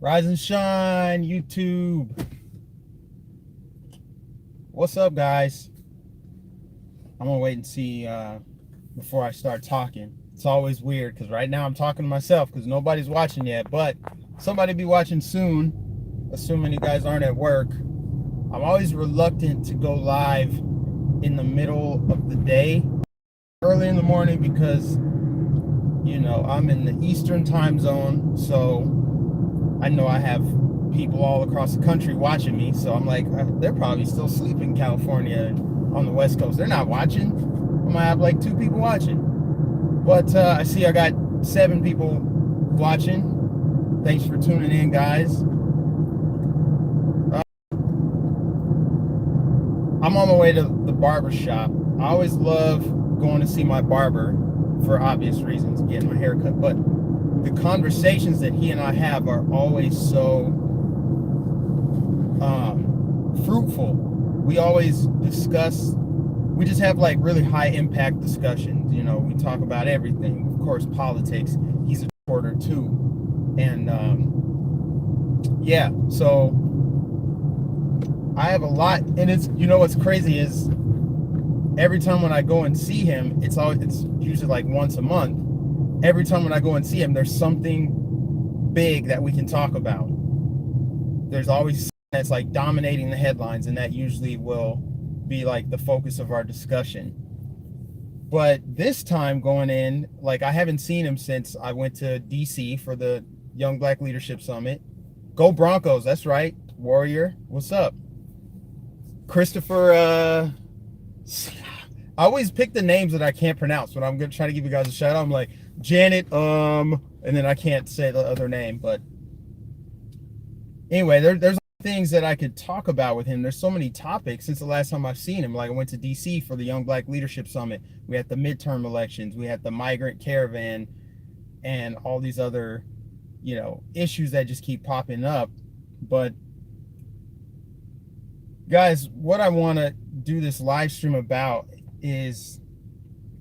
Rise and shine, YouTube. What's up, guys? I'm gonna wait and see before I start talking. It's always weird because right now I'm talking to myself because nobody's watching yet, but somebody be watching soon, assuming you guys aren't at work. I'm always reluctant to go live in the middle of the day, early in the morning, because I'm in the Eastern time zone, so I know I have people all across the country watching me, so I'm like, they're probably still sleeping in California on the West Coast. They're not watching. I might have like 2 people watching. But I see I got 7 people watching. Thanks for tuning in, guys. I'm on my way to the barber shop. I always love going to see my barber for obvious reasons, getting my hair cut. But the conversations that he and I have are always so fruitful. We always discuss, we just have like really high impact discussions. We talk about everything. Of course, politics. He's a reporter too. And yeah, so I have a lot. And it's, what's crazy is every time when I go and see him, it's usually like once a month. Every time when I go and see him, there's something big that we can talk about. There's always something that's like dominating the headlines, and that usually will be like the focus of our discussion. But this time going in, like, I haven't seen him since I went to DC for the Young Black Leadership Summit. Go Broncos, that's right. Warrior, what's up? Christopher, I always pick the names that I can't pronounce when I'm gonna try to give you guys a shout out. I'm like, Janet, and then I can't say the other name. But anyway, there's things that I could talk about with him. There's so many topics since the last time I've seen him. Like, I went to DC for the Young Black Leadership Summit. We had the midterm elections. We had the migrant caravan and all these other, issues that just keep popping up. But guys, what I want to do this live stream about is,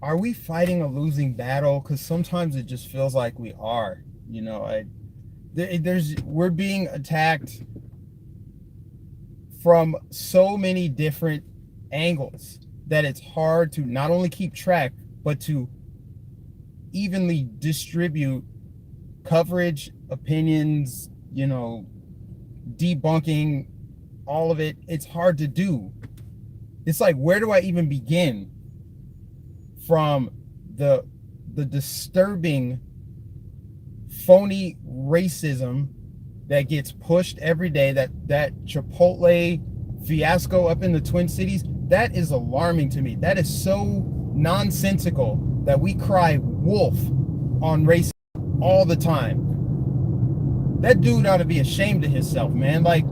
are we fighting a losing battle? Because sometimes it just feels like we are. We're being attacked from so many different angles that it's hard to not only keep track, but to evenly distribute coverage, opinions, debunking, all of it. It's hard to do. It's like, where do I even begin from the disturbing, phony racism that gets pushed every day, that Chipotle fiasco up in the Twin Cities? That is alarming to me. That is so nonsensical that we cry wolf on racism all the time. That dude ought to be ashamed of himself, man. Like,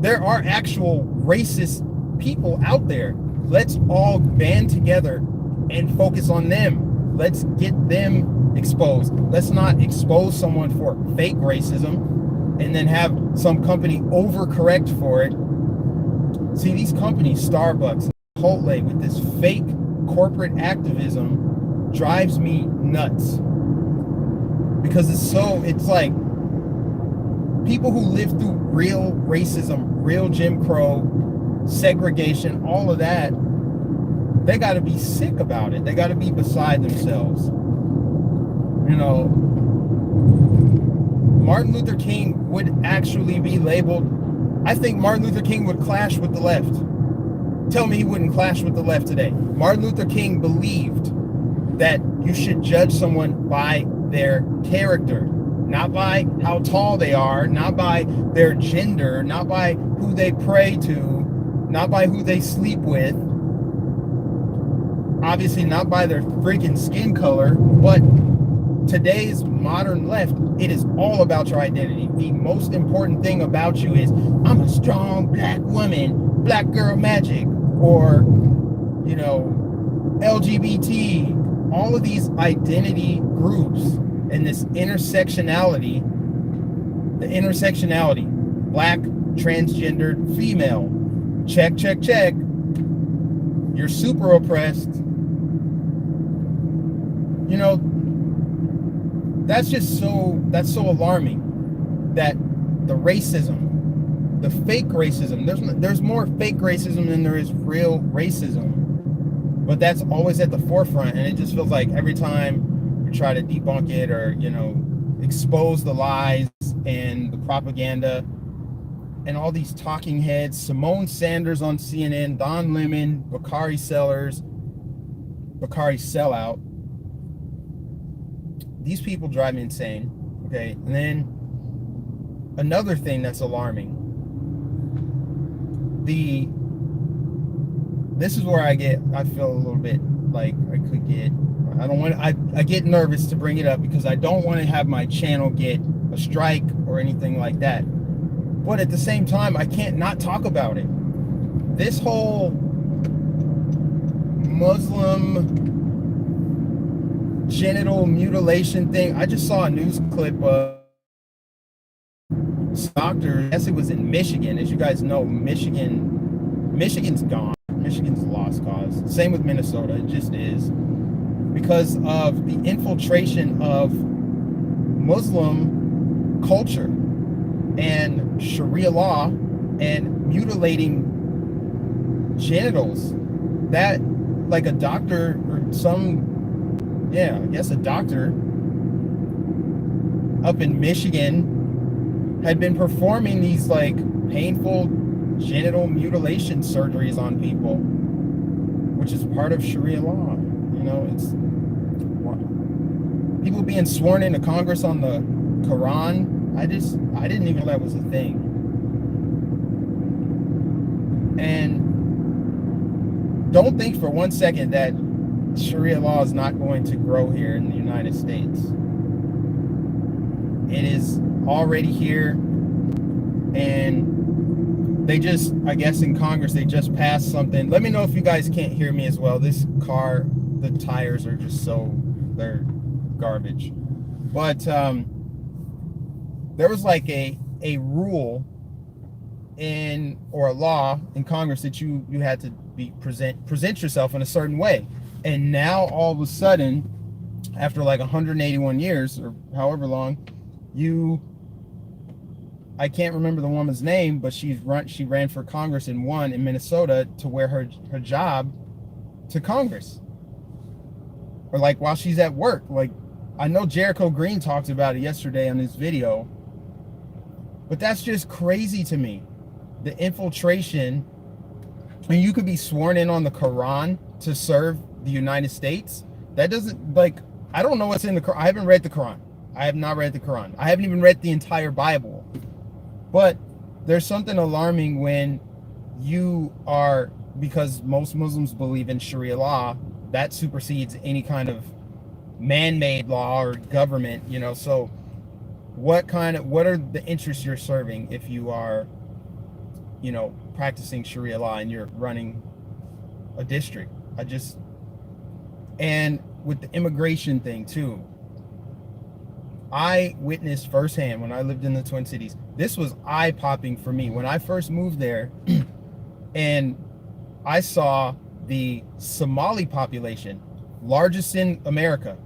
there are actual racist people out there. Let's all band together and focus on them. Let's get them exposed. Let's not expose someone for fake racism and then have some company overcorrect for it. See, these companies, Starbucks, Chipotle, with this fake corporate activism drives me nuts. Because it's like, people who live through real racism, real Jim Crow, segregation, all of that, they got to be sick about it. They got to be beside themselves. Martin Luther King would actually be labeled, I think Martin Luther King would clash with the left. Tell me he wouldn't clash with the left today. Martin Luther King believed that you should judge someone by their character, not by how tall they are, not by their gender, not by who they pray to, not by who they sleep with, obviously not by their freaking skin color. But today's modern left, it is all about your identity. The most important thing about you is, I'm a strong black woman, black girl magic, or, LGBT, all of these identity groups. And this intersectionality, black, transgendered, female, check, check, check. You're super oppressed. That's so alarming. that the racism, the fake racism, there's more fake racism than there is real racism, but that's always at the forefront. And it just feels like every time you try to debunk it, or expose the lies and the propaganda and all these talking heads, Simone Sanders on CNN, Don Lemon, Bakari Sellout, these people drive me insane. Okay, and then another thing that's alarming, this is where I feel a little bit like I could get, I get nervous to bring it up because I don't want to have my channel get a strike or anything like that. But at the same time, I can't not talk about it. This whole Muslim genital mutilation thing, I just saw a news clip of doctor, I guess it was in Michigan. As you guys know, Michigan's gone. Michigan's a lost cause. Same with Minnesota. It just is. Because of the infiltration of Muslim culture and Sharia law and mutilating genitals. That, like a doctor or I guess a doctor up in Michigan had been performing these like painful genital mutilation surgeries on people, which is part of Sharia law. It's people being sworn into Congress on the Quran. I didn't even know that was a thing. And don't think for one second that Sharia law is not going to grow here in the United States. It is already here, and they just, I guess in Congress, they just passed something. Let me know if you guys can't hear me as well. This car, the tires are just they're garbage. But there was like a rule or a law in Congress that you had to present yourself in a certain way. And now all of a sudden, after like 181 years or however long, I can't remember the woman's name, but she ran for Congress and won in Minnesota to wear her job to Congress. Or like while she's at work. Like, I know Jericho Green talked about it yesterday on his video. But that's just crazy to me. The infiltration. And you could be sworn in on the Quran to serve the United States. That doesn't, like, I don't know what's in the Quran. I haven't read the Quran. I have not read the Quran. I haven't even read the entire Bible. But there's something alarming when you are, because most Muslims believe in Sharia law, that supersedes any kind of man-made law or government, so what are the interests you're serving if you are, practicing Sharia law and you're running a district? And with the immigration thing too, I witnessed firsthand when I lived in the Twin Cities. This was eye-popping for me when I first moved there, and I saw the Somali population, largest in America.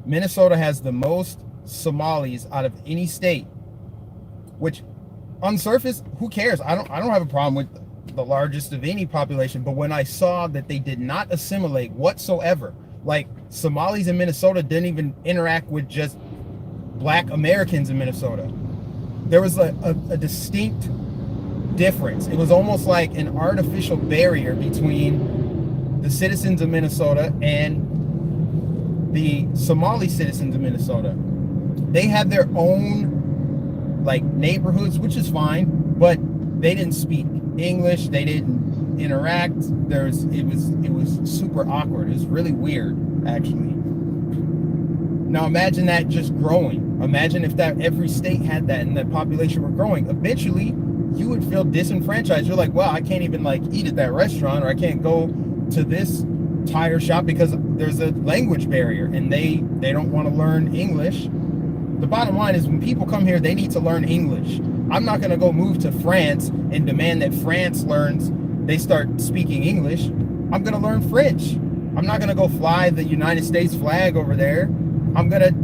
Minnesota has the most Somalis out of any state, which on surface, who cares? I don't have a problem with the largest of any population, but when I saw that they did not assimilate whatsoever, like Somalis in Minnesota didn't even interact with just black Americans in Minnesota. There was a distinct difference. It was almost like an artificial barrier between the citizens of Minnesota and the Somali citizens of Minnesota. They had their own like neighborhoods, which is fine, but they didn't speak English. They didn't interact. It was super awkward. It was really weird, actually. Now imagine that just growing. Imagine if that every state had that and that population were growing. Eventually, you would feel disenfranchised. You're like, well, I can't even like eat at that restaurant, or I can't go to this tire shop because there's a language barrier and they don't want to learn English. The bottom line is when people come here, they need to learn English. I'm not going to go move to France and demand that France they start speaking English. I'm going to learn French. I'm not going to go fly the United States flag over there. I'm going to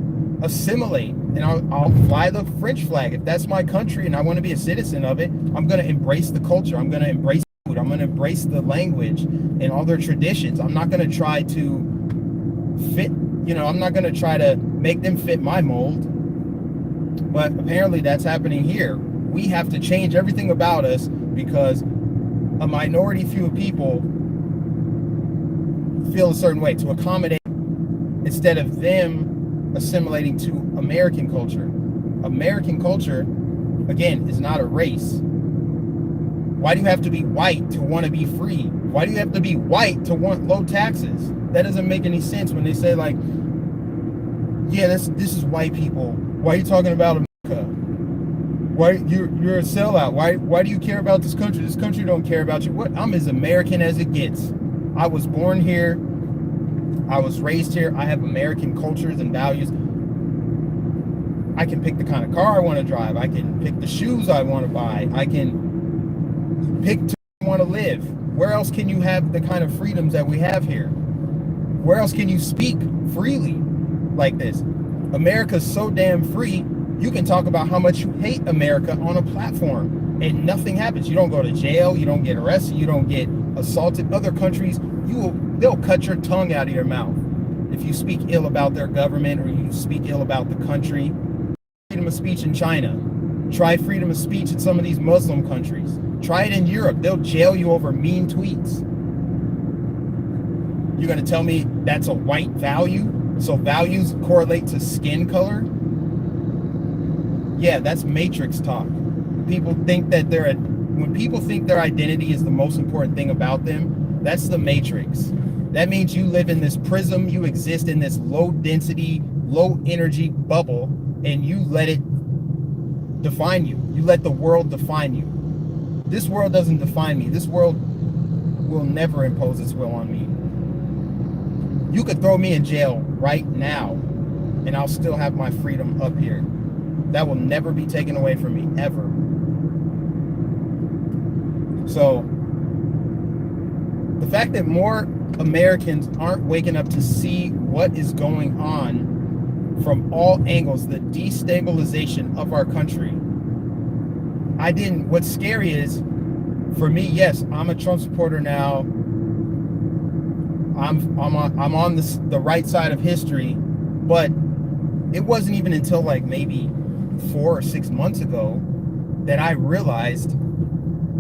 assimilate. and I'll fly the French flag. If that's my country and I want to be a citizen of it, I'm going to embrace the culture. I'm going to embrace food. I'm going to embrace the language and all their traditions. I'm not going to try to fit, I'm not going to try to make them fit my mold. But apparently that's happening here. We have to change everything about us because a minority few of people feel a certain way to accommodate, instead of them assimilating to American culture. American culture, again, is not a race. Why do you have to be white to want to be free? Why do you have to be white to want low taxes? That doesn't make any sense when they say, like, yeah, this is white people. Why are you talking about America? Why you're a sellout? Why do you care about this country? This country don't care about you. What? I'm as American as it gets. I was born here. I was raised here. I have American cultures and values. I can pick the kind of car I want to drive. I can pick the shoes I want to buy. I can pick where I want to live. Where else can you have the kind of freedoms that we have here? Where else can you speak freely like this? America's so damn free. You can talk about how much you hate America on a platform and nothing happens. You don't go to jail. You don't get arrested. You don't get assaulted. Other countries, they'll cut your tongue out of your mouth if you speak ill about their government or you speak ill about the country. Freedom of speech in China. Try freedom of speech in some of these Muslim countries. Try it in Europe. They'll jail you over mean tweets. You're going to tell me that's a white value? So values correlate to skin color? Yeah, that's matrix talk. People think that when people think their identity is the most important thing about them, that's the matrix. That means you live in this prism, you exist in this low density, low energy bubble, and you let it define you. You let the world define you. This world doesn't define me. This world will never impose its will on me. You could throw me in jail right now, and I'll still have my freedom up here. That will never be taken away from me, ever. So, the fact that more Americans aren't waking up to see what is going on from all angles, the destabilization of our country. What's scary is, for me, yes, I'm a Trump supporter now. I'm on the right side of history, but it wasn't even until like maybe 4 or 6 months ago that I realized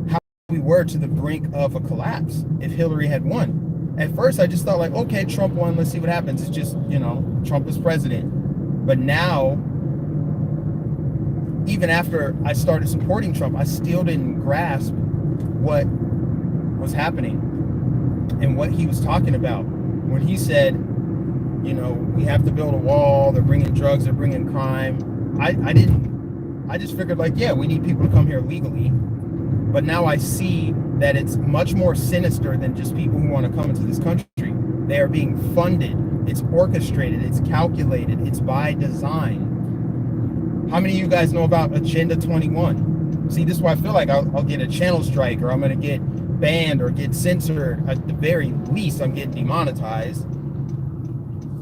how we were to the brink of a collapse if Hillary had won. At first, I just thought like, okay, Trump won, let's see what happens. It's just, Trump is president. But now, even after I started supporting Trump, I still didn't grasp what was happening and what he was talking about when he said, we have to build a wall, they're bringing drugs, they're bringing crime. I just figured like, yeah, we need people to come here legally. But now I see that it's much more sinister than just people who want to come into this country. They are being funded. It's orchestrated. It's calculated. It's by design. How many of you guys know about Agenda 21? See, this is why I feel like I'll get a channel strike, or I'm going to get banned or get censored. At the very least, I'm getting demonetized.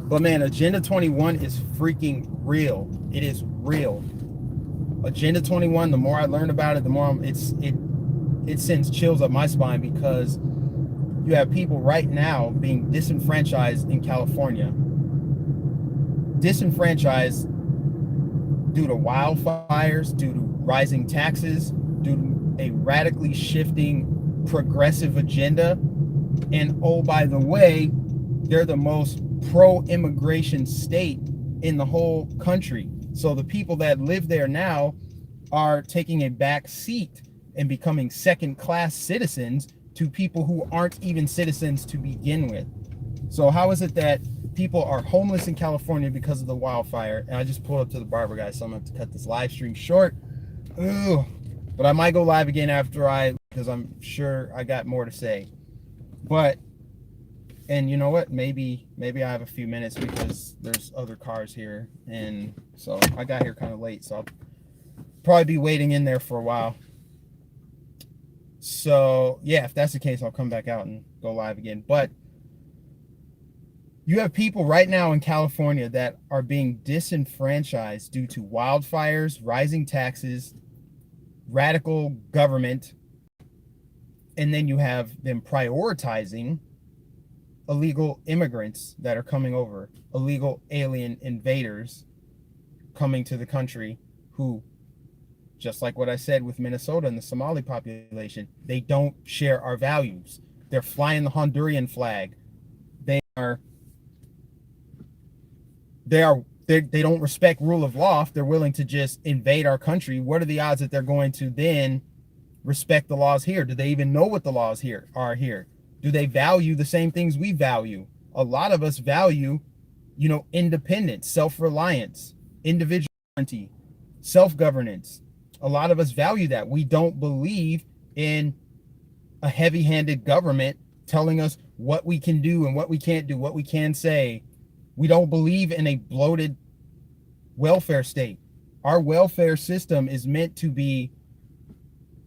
But man, Agenda 21 is freaking real. It is real. Agenda 21, the more I learn about it, the more it sends chills up my spine, because you have people right now being disenfranchised in California. Disenfranchised due to wildfires, due to rising taxes, due to a radically shifting progressive agenda. And oh, by the way, they're the most pro-immigration state in the whole country. So the people that live there now are taking a back seat and becoming second-class citizens to people who aren't even citizens to begin with. So how is it that people are homeless in California because of the wildfire? And I just pulled up to the barber, guys, so I'm going to have to cut this live stream short. Ugh. But I might go live again because I'm sure I got more to say. But, and you know what? Maybe I have a few minutes because there's other cars here. And so I got here kind of late, so I'll probably be waiting in there for a while. So yeah, if that's the case, I'll come back out and go live again. But You have people right now in California that are being disenfranchised due to wildfires, rising taxes, radical government, and then you have them prioritizing illegal immigrants that are coming over, illegal alien invaders coming to the country who, just like what I said with Minnesota and the Somali population, they don't share our values. They're flying the Honduran flag. They don't respect rule of law. If they're willing to just invade our country, what are the odds that they're going to then respect the laws here? Do they even know what the laws here are here? Do they value the same things we value? A lot of us value, independence, self-reliance, individuality, self-governance. A lot of us value that. We don't believe in a heavy-handed government telling us what we can do and what we can't do, what we can say. We don't believe in a bloated welfare state. Our welfare system is meant to be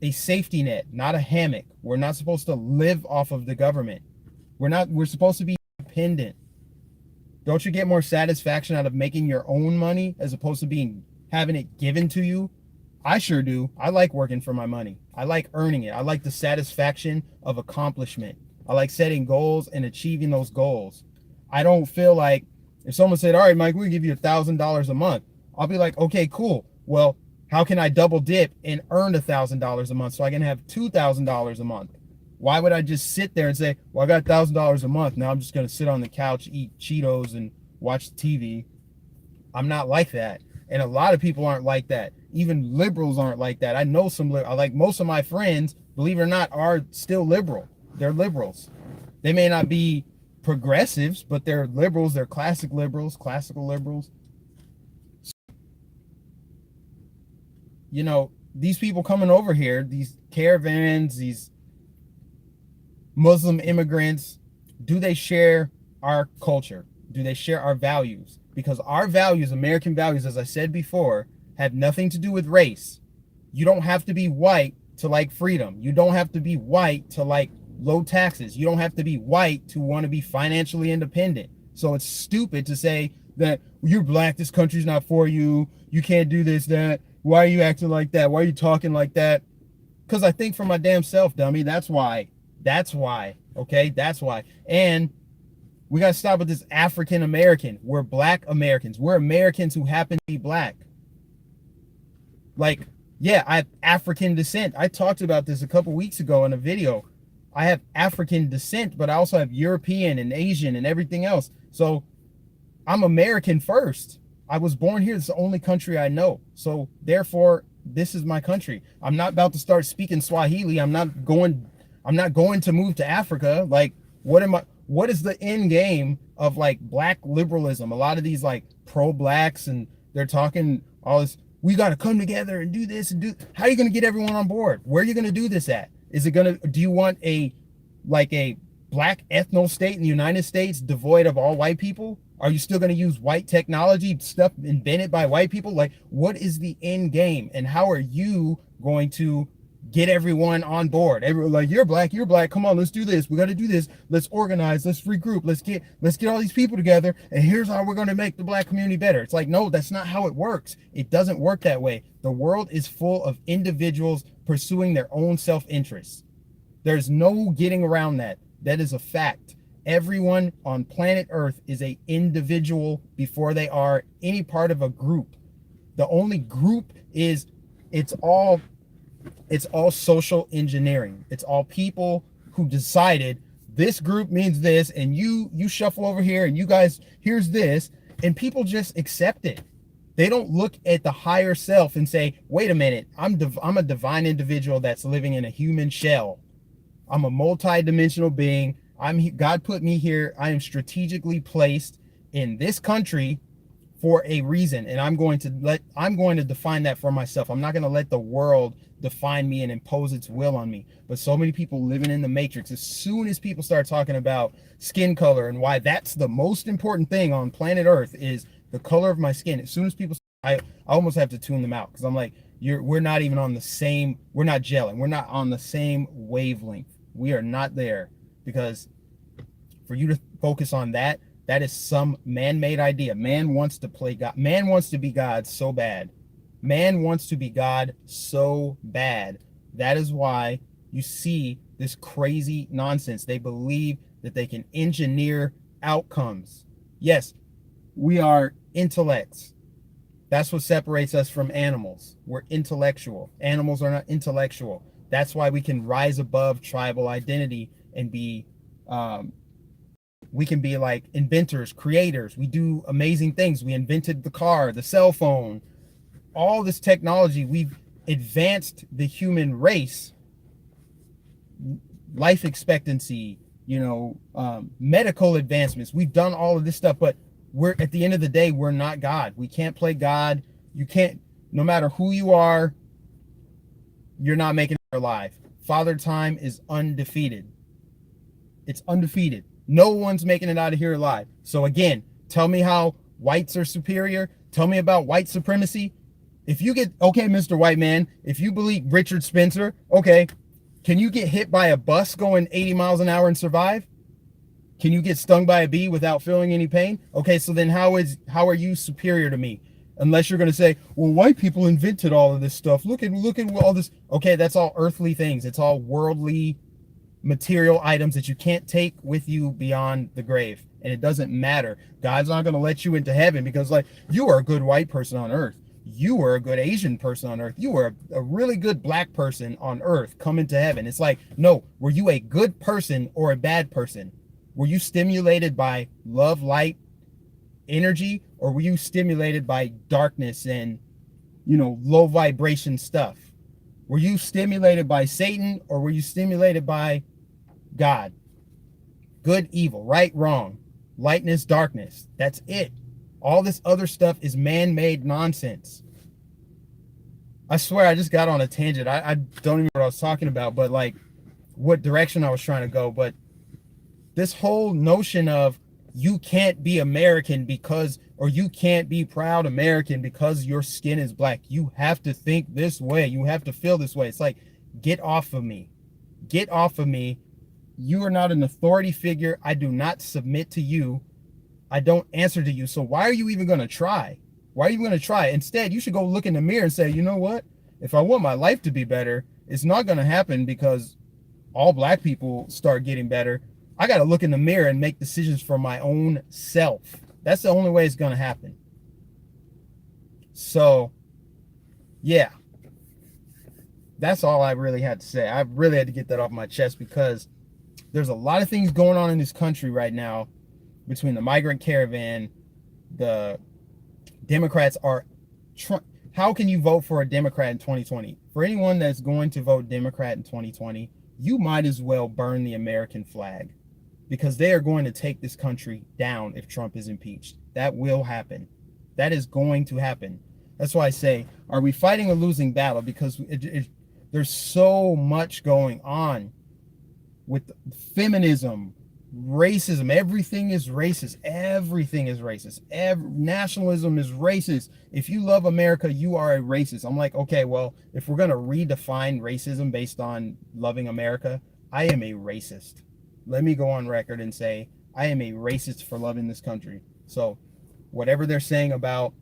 a safety net, not a hammock. We're not supposed to live off of the government. We're supposed to be independent. Don't you get more satisfaction out of making your own money as opposed to having it given to you? I sure do. I like working for my money. I like earning it. I like the satisfaction of accomplishment. I like setting goals and achieving those goals. I don't feel like if someone said, all right, Mike, we'll give you $1,000 a month. I'll be like, okay, cool. Well, how can I double dip and earn $1,000 a month so I can have $2,000 a month? Why would I just sit there and say, well, I got $1,000 a month. Now I'm just going to sit on the couch, eat Cheetos and watch TV. I'm not like that. And a lot of people aren't like that. Even liberals aren't like that. I know most of my friends, believe it or not, are still liberal. They're liberals. They may not be progressives, but they're liberals. They're classical liberals. These people coming over here, these caravans, these Muslim immigrants, do they share our culture? Do they share our values? Because our values, American values, as I said before, have nothing to do with race. You don't have to be white to like freedom. You don't have to be white to like low taxes. You don't have to be white to want to be financially independent. So it's stupid to say that you're black, this country's not for you, you can't do this, that. Why are you acting like that? Why are you talking like that? Because I think for my damn self, dummy. That's why. Okay? That's why. And we got to stop with this African American. We're black Americans. We're Americans who happen to be black. Like, yeah, I have African descent. I talked about this a couple weeks ago in a video. I have African descent, but I also have European and Asian and everything else. So I'm American first. I was born here. It's the only country I know. So therefore, this is my country. I'm not about to start speaking Swahili. I'm not going to move to Africa. Like, what is the end game of like black liberalism? A lot of these like pro-blacks, and they're talking all this, we got to come together and do this and do. How are you going to get everyone on board? Where are you going to do this at? Do you want a black ethno state in the United States devoid of all white people? Are you still going to use white technology, stuff invented by white people? Like, what is the end game? And how are you going to get everyone on board? Everyone, like, you're black. Come on, let's do this. We got to do this. Let's organize. Let's regroup. Let's get all these people together. And here's how we're going to make the black community better. It's like, no, that's not how it works. It doesn't work that way. The world is full of individuals pursuing their own self-interest. There's no getting around that. That is a fact. Everyone on planet Earth is an individual before they are any part of a group. The only group is it's all social engineering. It's all people who decided this group means this, and you shuffle over here, and you guys, here's this, and people just accept it. They don't look at the higher self and say, wait a minute, I'm a divine individual that's living in a human shell. I'm a multi-dimensional being. God put me here. I am strategically placed in this country for a reason, and I'm going to define that for myself. I'm not going to let the world define me and impose its will on me. But so many people living in the matrix, as soon as people start talking about skin color and why that's the most important thing on planet Earth is the color of my skin, as soon as people, I almost have to tune them out, because I'm like, we're not even on the same, we're not gelling, we're not on the same wavelength. We are not there, because for you to focus on that, That is some man-made idea. Man wants to play God. Man wants to be God so bad. Man wants to be God so bad. That is why you see this crazy nonsense. They believe that they can engineer outcomes. Yes, we are intellects. That's what separates us from animals. We're intellectual. Animals are not intellectual. That's why we can rise above tribal identity and be, we can be like inventors, creators. We do amazing things. We invented the car, the cell phone, all this technology. We've advanced the human race, life expectancy, medical advancements. We've done all of this stuff, but we're, at the end of the day, we're not God. We can't play God. You can't, no matter who you are, you're not making it alive. Father Time is undefeated. It's undefeated. No one's making it out of here alive. So again, tell me how whites are superior. Tell me about white supremacy. If you get, okay, Mr. White Man, if you believe Richard Spencer, okay, can you get hit by a bus going 80 miles an hour and survive? Can you get stung by a bee without feeling any pain? Okay, so then how are you superior to me? Unless you're going to say, well, white people invented all of this stuff. Look at all this. Okay, that's all earthly things. It's all worldly material items that you can't take with you beyond the grave. And it doesn't matter. God's not going to let you into heaven because, like, you are a good white person on earth. You were a good Asian person on earth. You were a really good black person on earth coming to heaven. It's like, no, were you a good person or a bad person? Were you stimulated by love, light, energy, or were you stimulated by darkness and, low vibration stuff? Were you stimulated by Satan or were you stimulated by God? Good, evil, right, wrong, lightness, darkness. That's it. All this other stuff is man-made nonsense. I swear I just got on a tangent. I don't even know what I was talking about, but like what direction I was trying to go. But this whole notion of you can't be American because, or you can't be proud American because your skin is black. You have to think this way. You have to feel this way. It's like, get off of me. Get off of me. You are not an authority figure. I do not submit to you. I don't answer to you. So why are you even going to try? Why are you going to try? Instead, you should go look in the mirror and say, you know what? If I want my life to be better, it's not going to happen because all black people start getting better. I got to look in the mirror and make decisions for my own self. That's the only way it's going to happen. So, yeah. That's all I really had to say. I really had to get that off my chest because there's a lot of things going on in this country right now between the migrant caravan, the Democrats are... How can you vote for a Democrat in 2020? For anyone that's going to vote Democrat in 2020, you might as well burn the American flag because they are going to take this country down if Trump is impeached. That will happen. That is going to happen. That's why I say, are we fighting a losing battle? Because there's so much going on with feminism, racism. Everything is racist. Everything is racist. Nationalism is racist. If you love America, you are a racist. I'm like, okay, well, if we're going to redefine racism based on loving America, I am a racist. Let me go on record and say I am a racist for loving this country. So whatever they're saying about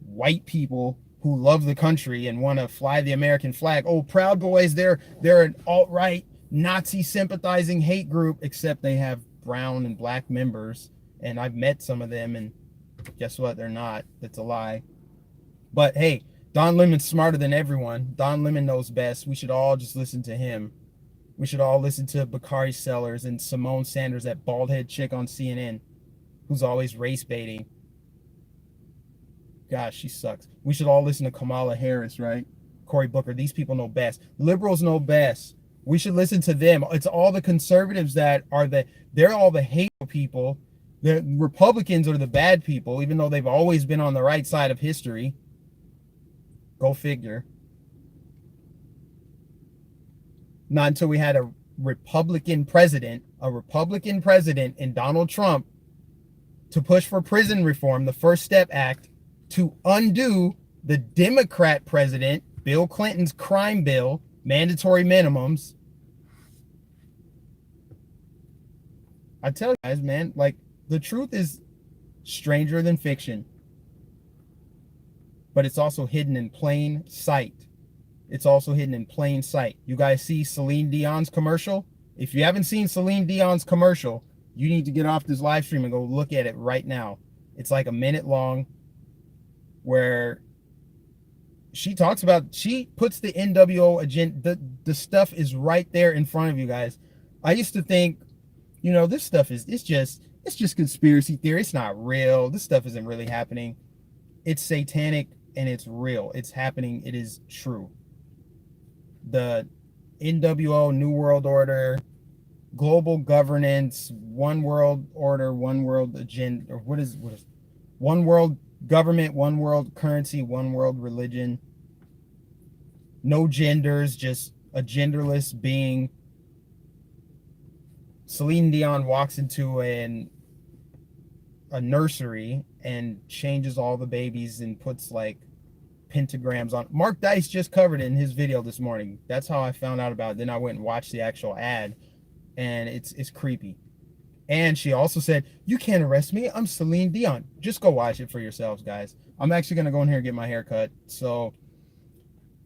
white people who love the country and want to fly the American flag, oh, Proud Boys, they're an alt-right Nazi sympathizing hate group, except they have brown and black members, and I've met some of them, and guess what? They're not. That's a lie. But hey, Don Lemon's smarter than everyone. Don Lemon knows best. We should all just listen to him. We should all listen to Bakari Sellers and Simone Sanders, that bald-head chick on CNN who's always race baiting. Gosh, she sucks. We should all listen to Kamala Harris, right? Cory Booker. These people know best. Liberals know best. We should listen to them. It's all the conservatives that are they're all the hateful people. The Republicans are the bad people, even though they've always been on the right side of history. Go figure. Not until we had a Republican president in Donald Trump to push for prison reform, the First Step Act, to undo the Democrat president, Bill Clinton's crime bill, mandatory minimums. I tell you guys, man, like, The truth is stranger than fiction, but it's also hidden in plain sight. It's also hidden in plain sight. You guys see Celine Dion's commercial? If you haven't seen Celine Dion's commercial, you need to get off this live stream and go look at it right now. It's like a minute long, where she talks about, she puts the NWO agenda, the stuff is right there in front of you guys. I used to think, you know, this stuff is, it's just conspiracy theory. It's not real. This stuff isn't really happening. It's satanic and it's real. It's happening. It is true. The NWO, New World Order, global governance, one world order, one world agenda, or what is one world government, one world currency, one world religion, no genders, just a genderless being. Celine Dion walks into a nursery and changes all the babies and puts like pentagrams on. Mark Dice just covered it in his video this morning. That's how I found out about it. Then I went and watched the actual ad, and it's creepy. And she also said, "You can't arrest me. I'm Celine Dion." Just go watch it for yourselves, guys. I'm actually going to go in here and get my hair cut. So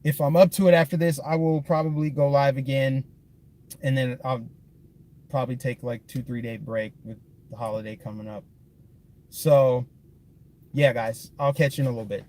if I'm up to it after this, I will probably go live again. And then I'll probably take like 2-3 day break with the holiday coming up. So yeah, guys, I'll catch you in a little bit.